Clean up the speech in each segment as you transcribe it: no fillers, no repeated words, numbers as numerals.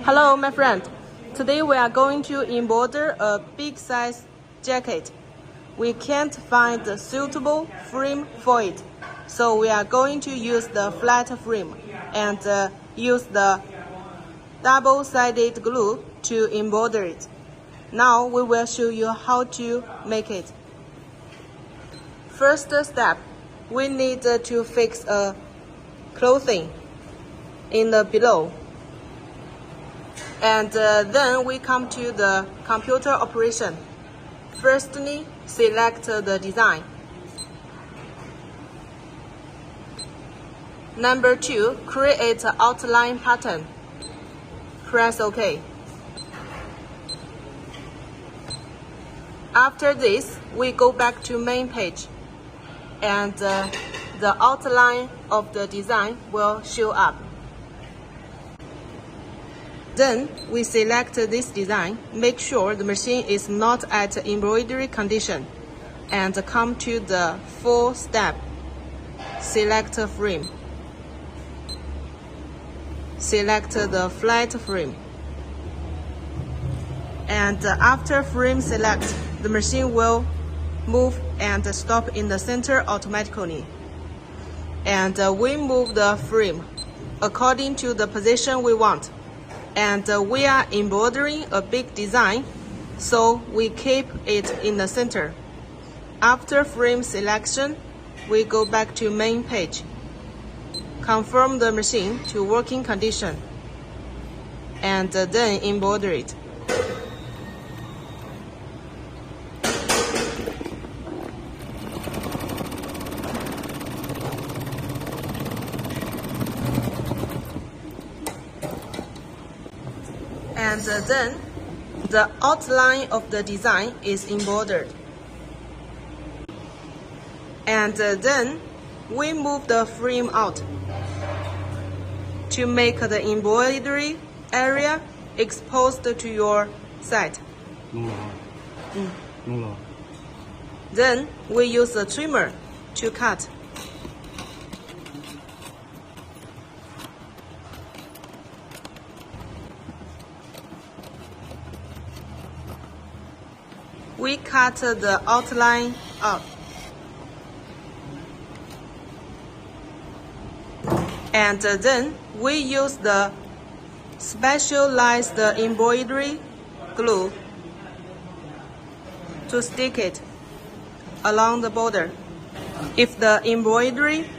Hello, my friend. Today we are going to embroider a big size jacket. We can't find the suitable frame for it, so we are going to use the flat frame and use the double-sided glue to embroider it. Now we will show you how to make it. First step, we need to fix a clothing in the below. And then we come to the computer operation. Firstly, select the design. Number 2, create an outline pattern. Press OK. After this, we go back to main page, and the outline of the design will show up. Then we select this design, make sure the machine is not at embroidery condition, and come to the fourth step. Select frame. Select the flat frame. And after frame select, the machine will move and stop in the center automatically. And we move the frame according to the position we want. And we are embroidering a big design, so we keep it in the center. After frame selection, we go back to main page. Confirm the machine to working condition, and then embroider it. And then the outline of the design is embroidered. And then we move the frame out to make the embroidery area exposed to your side. Then we use a trimmer to cut. We cut the outline up. And then we use the specialized embroidery glue to stick it along the border. If the embroidery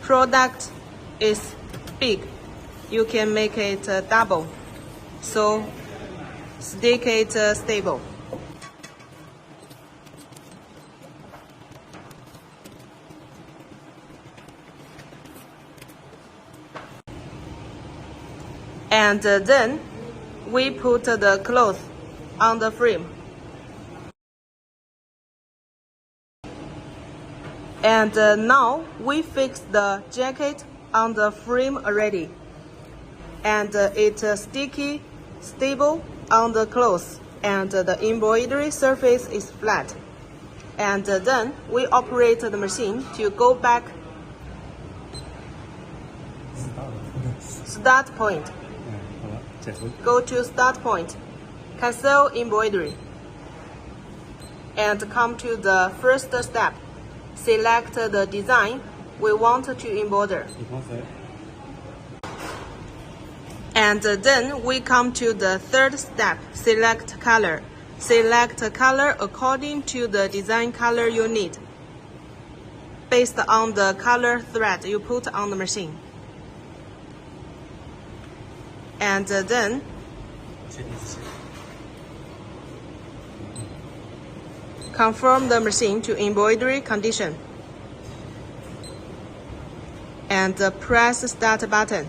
product is big, you can make it double. So stick it stable. And then we put the cloth on the frame. And now we fix the jacket on the frame already. And it's sticky, stable on the cloth, and the embroidery surface is flat. And then we operate the machine to go back. Start point. Go to start point, cancel embroidery, and come to the first step. Select the design we want to embroider. And then we come to the third step, select color. Select color according to the design color you need, based on the color thread you put on the machine. And then confirm the machine to embroidery condition, and press start button.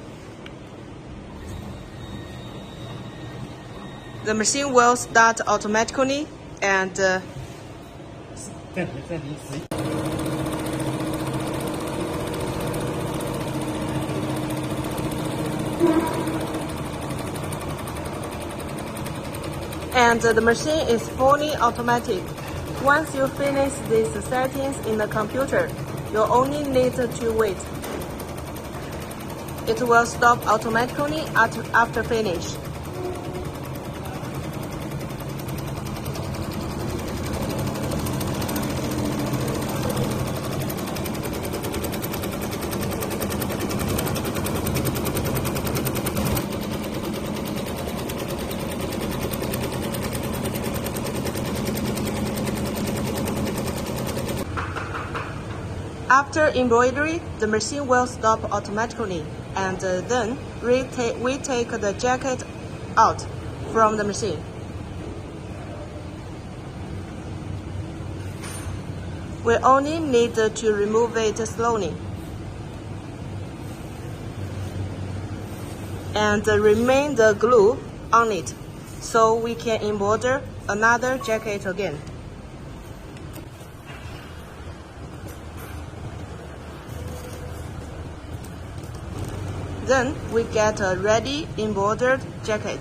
The machine will start automatically, and the machine is fully automatic. Once you finish these settings in the computer, you only need to wait. It will stop automatically after finish. After embroidery, the machine will stop automatically, and then we take the jacket out from the machine. We only need to remove it slowly and remain the glue on it so we can embroider another jacket again. Then we get a ready embroidered jacket.